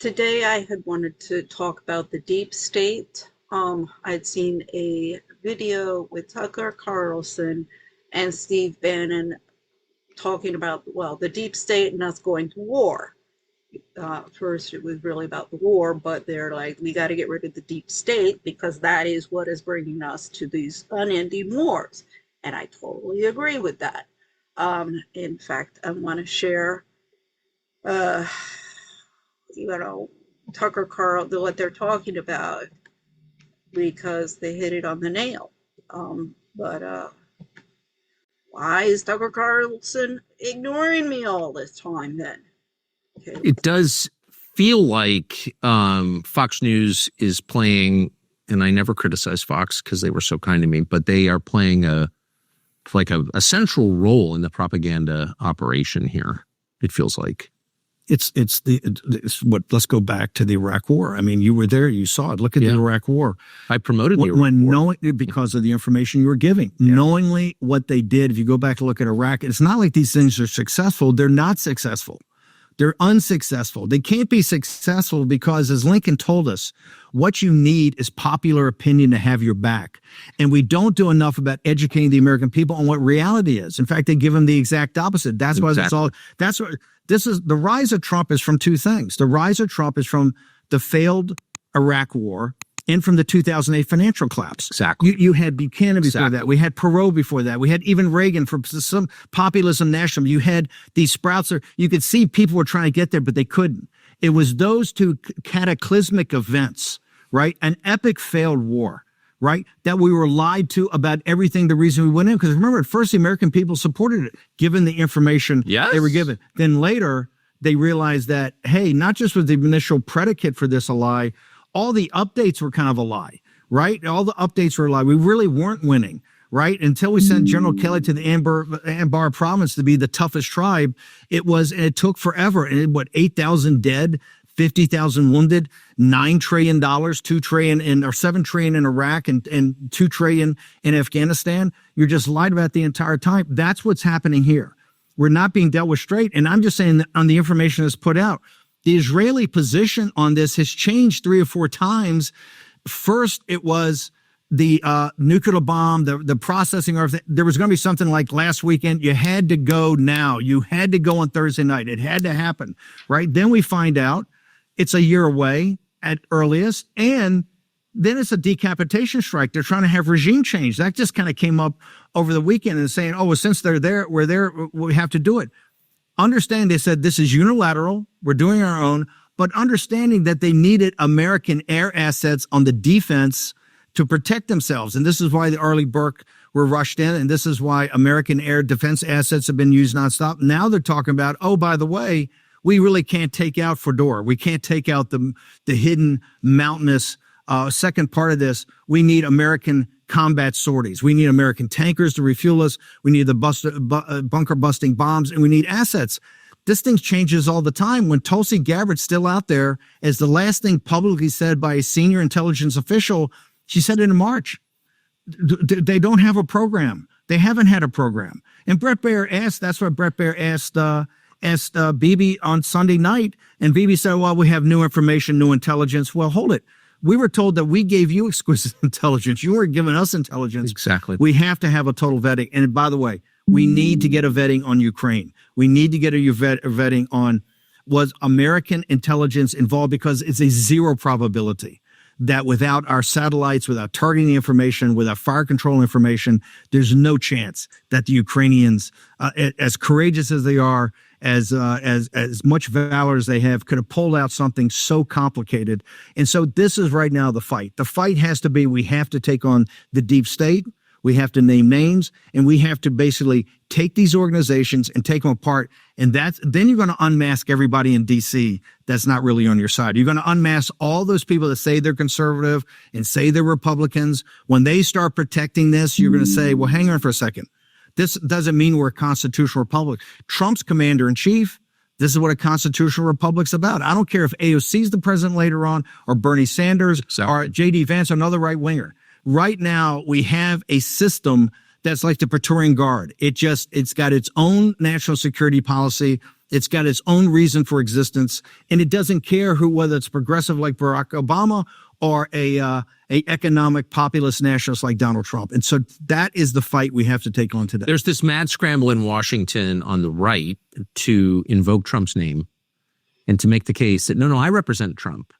Today I had wanted to talk about the deep state. I'd seen a video with Tucker Carlson and Steve Bannon talking about, well, the deep state and us going to war. First, it was really about the war, but they're like, we got to get rid of the deep state because that is what is bringing us to these unending wars. And I totally agree with that. In fact, I want to share uh, you know, Tucker Carl, what they're talking about, because they hit it on the nail. But why is Tucker Carlson ignoring me all this time then? Okay. It does feel like Fox News is playing, and I never criticize Fox because they were so kind to me, but they are playing a central role in the propaganda operation here. It feels like. It's what. Let's go back to the Iraq War. I mean, you were there, you saw it. Look at the Iraq War. I promoted the Iraq War. Knowing, because of the information you were giving, knowingly what they did. If you go back and look at Iraq, it's not like these things are successful. They're not successful. They're unsuccessful. They can't be successful because, as Lincoln told us, what you need is popular opinion to have your back. And we don't do enough about educating the American people on what reality is. In fact, they give them the exact opposite. That's why it's all. That's what. This is the rise of Trump is from two things. The rise of Trump is from the failed Iraq War and from the 2008 financial collapse. Exactly. You had Buchanan before that. We had Perot before that. We had even Reagan for some populism nationalism. You had these sprouts. You could see people were trying to get there, but they couldn't. It was those two cataclysmic events, right? An epic failed war, right? That we were lied to about everything, the reason we went in. Because remember, at first, the American people supported it, given the information they were given. Then later, they realized that, hey, not just was the initial predicate for this a lie, all the updates were kind of a lie, right? All the updates were a lie. We really weren't winning, right? Until we sent General Kelly to the Anbar province to be the toughest tribe, it took forever. And 8,000 dead, 50,000 wounded, $9 trillion, $2 trillion or $7 trillion in Iraq and $2 trillion in Afghanistan. You're just lied about the entire time. That's what's happening here. We're not being dealt with straight. And I'm just saying that on the information that's put out, the Israeli position on this has changed 3 or 4 times. First, it was the nuclear bomb, the processing. There was going to be something like last weekend. You had to go now. You had to go on Thursday night. It had to happen, right? Then we find out it's a year away at earliest. And then it's a decapitation strike. They're trying to have regime change. That just kind of came up over the weekend and saying, oh, well, since they're there, we're there, we have to do it. Understand, they said this is unilateral. We're doing our own, but understanding that they needed American air assets on the defense to protect themselves. And this is why the Arleigh Burke were rushed in. And this is why American air defense assets have been used nonstop. Now they're talking about, oh, by the way, we really can't take out Fedor. We can't take out the hidden mountainous second part of this. We need American combat sorties. We need American tankers to refuel us. We need the bunker busting bombs, and we need assets. This thing changes all the time. When Tulsi Gabbard's still out there as the last thing publicly said by a senior intelligence official, she said it in March. They don't have a program. They haven't had a program. And Bret Baier asked, that's what Bret Baier asked Bibi on Sunday night. And Bibi said, well, we have new information, new intelligence. Well, hold it. We were told that we gave you exquisite intelligence. You weren't giving us intelligence. Exactly. We have to have a total vetting. And by the way, we need to get a vetting on Ukraine. We need to get a vetting on, was American intelligence involved? Because it's a zero probability that without our satellites, without targeting the information, without fire control information, there's no chance that the Ukrainians, as courageous as they are, as much valor as they have, could have pulled out something so complicated. And so this is right now the fight. The fight has to be, we have to take on the deep state. We have to name names, and we have to basically take these organizations and take them apart. And then you're going to unmask everybody in D.C. that's not really on your side. You're going to unmask all those people that say they're conservative and say they're Republicans. When they start protecting this, you're going to say, well, hang on for a second. This doesn't mean we're a constitutional republic. Trump's commander in chief, this is what a constitutional republic's about. I don't care if AOC is the president later on, or Bernie Sanders, or J.D. Vance, another right winger. Right now, we have a system that's like the Praetorian Guard. It's got its own national security policy. It's got its own reason for existence, and it doesn't care whether it's progressive like Barack Obama or a economic populist nationalist like Donald Trump. And so that is the fight we have to take on today. There's this mad scramble in Washington on the right to invoke Trump's name and to make the case that, no, I represent Trump.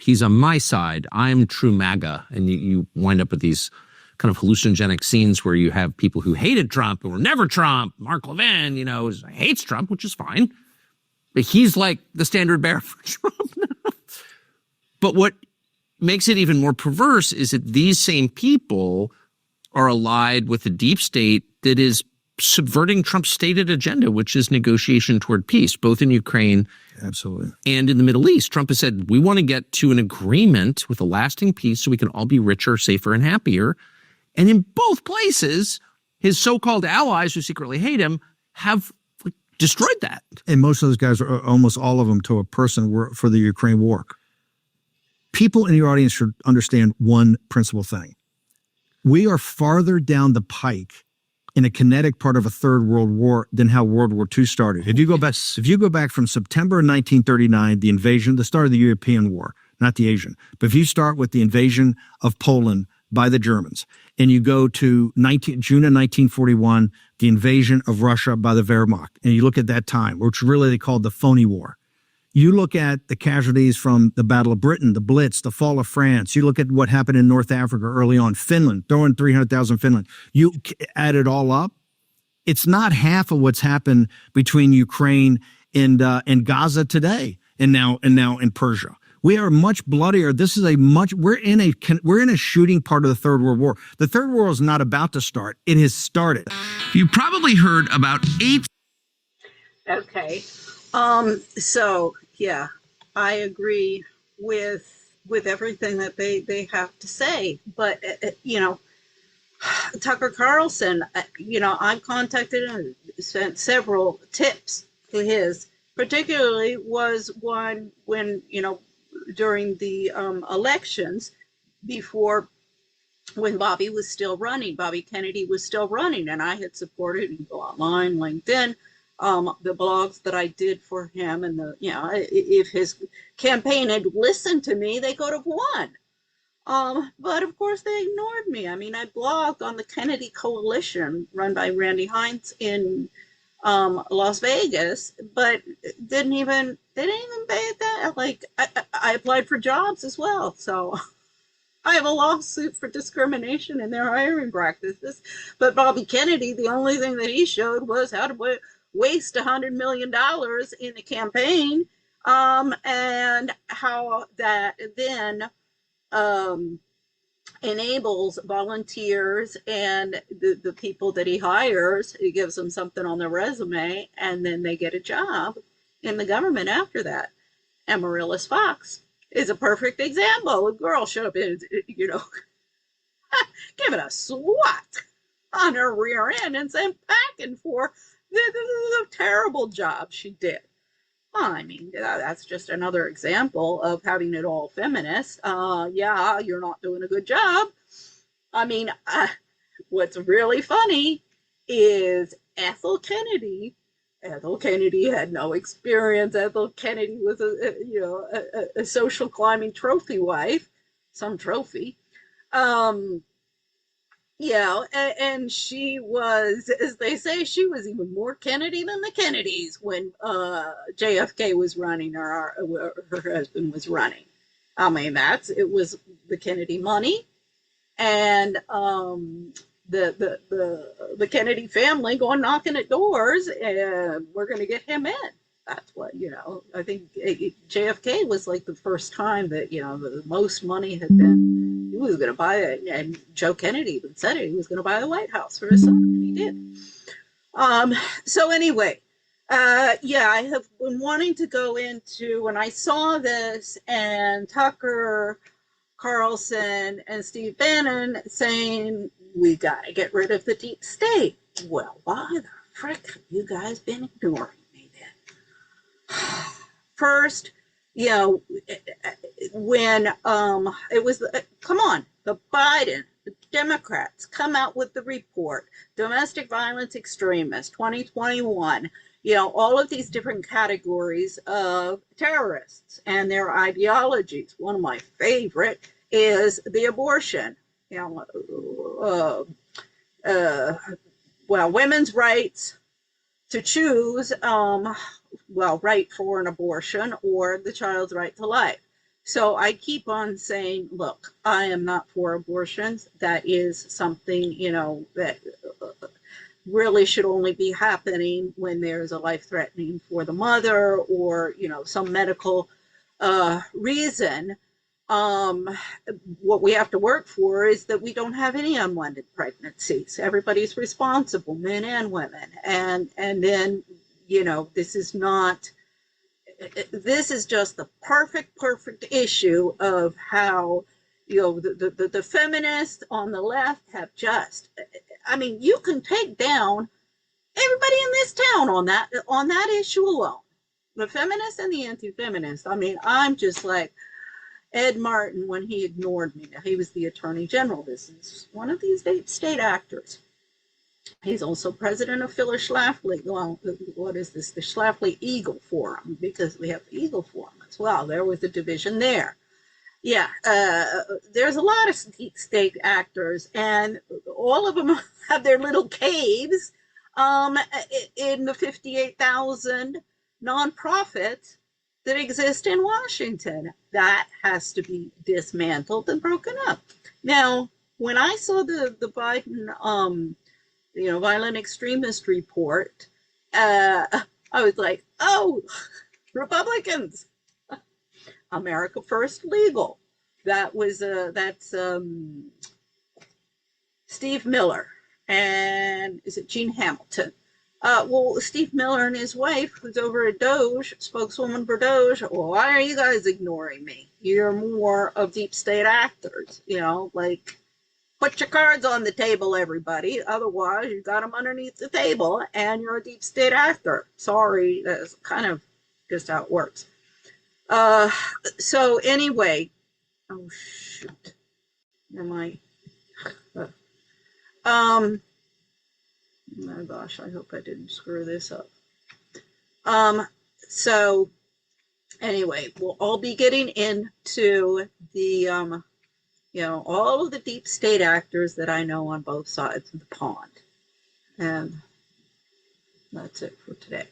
He's on my side. I'm true MAGA. And you wind up with these kind of hallucinogenic scenes where you have people who hated Trump and were never Trump. Mark Levin, hates Trump, which is fine. But he's like the standard bearer for Trump now. But what makes it even more perverse is that these same people are allied with a deep state that is subverting Trump's stated agenda, which is negotiation toward peace, both in Ukraine Absolutely. and in the Middle East. Trump has said, we want to get to an agreement with a lasting peace so we can all be richer, safer, and happier. And in both places, his so-called allies who secretly hate him have destroyed that. And most of those guys, are almost all of them to a person, were for the Ukraine war. People in your audience should understand one principal thing. We are farther down the pike in a kinetic part of a third world war than how World War II started. If you go back from September 1939, the invasion, the start of the European war, not the Asian, but if you start with the invasion of Poland by the Germans, and you go to June of 1941, the invasion of Russia by the Wehrmacht, and you look at that time, which really they called the phony war. You look at the casualties from the Battle of Britain, the Blitz, the fall of France. You look at what happened in North Africa early on, Finland, throwing 300,000 Finland. You add it all up, it's not half of what's happened between Ukraine and Gaza today, and now in Persia. We are much bloodier. This is we're in a shooting part of the Third World War. The Third World is not about to start. It has started. You probably heard about 8. Okay. So yeah, I agree with everything that they have to say, but Tucker Carlson, I've contacted him, sent several tips to his, particularly was one when, during the elections before, when Bobby Kennedy was still running, and I had supported him, go online, LinkedIn, the blogs that I did for him, and if his campaign had listened to me, they could have won. But of course they ignored me. I mean, I blogged on the Kennedy Coalition run by Randy Hines in Las Vegas, but they didn't even pay that. Like I applied for jobs as well, so I have a lawsuit for discrimination in their hiring practices. But Bobby Kennedy, the only thing that he showed was how to waste $100 million in a campaign, and how that then enables volunteers and the people that he hires. He gives them something on their resume, and then they get a job in the government after that. Amaryllis Fox is a perfect example. A girl showed up and, giving a swat on her rear end and sent packing for the terrible job she did. Well, I mean, that's just another example of having it all feminist. Yeah, you're not doing a good job. I mean, what's really funny is Ethel Kennedy. Ethel Kennedy had no experience. Ethel Kennedy was a social climbing trophy wife, some trophy. And she was, as they say, she was even more Kennedy than the Kennedys when JFK was running, or her husband was running. I mean, it was the Kennedy money, and the Kennedy family going knocking at doors, and we're going to get him in. That's what, I think JFK was like the first time that, the most money had been, he was going to buy it. And Joe Kennedy even said it, he was going to buy the White House for his son, and he did. So anyway, I have been wanting to go into, when I saw this and Tucker Carlson and Steve Bannon saying, we got to get rid of the deep state. Well, why the frick have you guys been ignoring me then? First, when it was, come on, the Biden, the Democrats come out with the report, Domestic Violent Extremist 2021. all of these different categories of terrorists and their ideologies. One of my favorite is the abortion. You know, women's rights to choose, right for an abortion, or the child's right to life. So I keep on saying, look, I am not for abortions. That is something, that really should only be happening when there's a life threatening for the mother, or, some medical reason. What we have to work for is that we don't have any unwanted pregnancies. Everybody's responsible, men and women. And then, this is just the perfect issue of how, the feminists on the left have just, you can take down everybody in this town on that issue alone. The feminists and the anti-feminists. I'm just like Ed Martin when he ignored me. Now, he was the Attorney General. This is one of these state actors. He's also president of Phyllis Schlafly. Well, what is this? The Schlafly Eagle Forum, because we have the Eagle Forum as well. There was a division there. Yeah, there's a lot of state actors, and all of them have their little caves in the 58,000 nonprofits that exist in Washington. That has to be dismantled and broken up. Now, when I saw the Biden violent extremist report, I was like, oh, Republicans, America First Legal. That's Steve Miller, and is it Gene Hamilton? Steve Miller and his wife, who's over at Doge, spokeswoman for Doge, why are you guys ignoring me? You're more of deep state actors, put your cards on the table, everybody. Otherwise, you got them underneath the table, and you're a deep state actor. Sorry, that's kind of just how it works. So anyway, oh shoot, am I? Oh gosh, I hope I didn't screw this up. So anyway, we'll all be getting into the all of the deep state actors that I know on both sides of the pond. And that's it for today.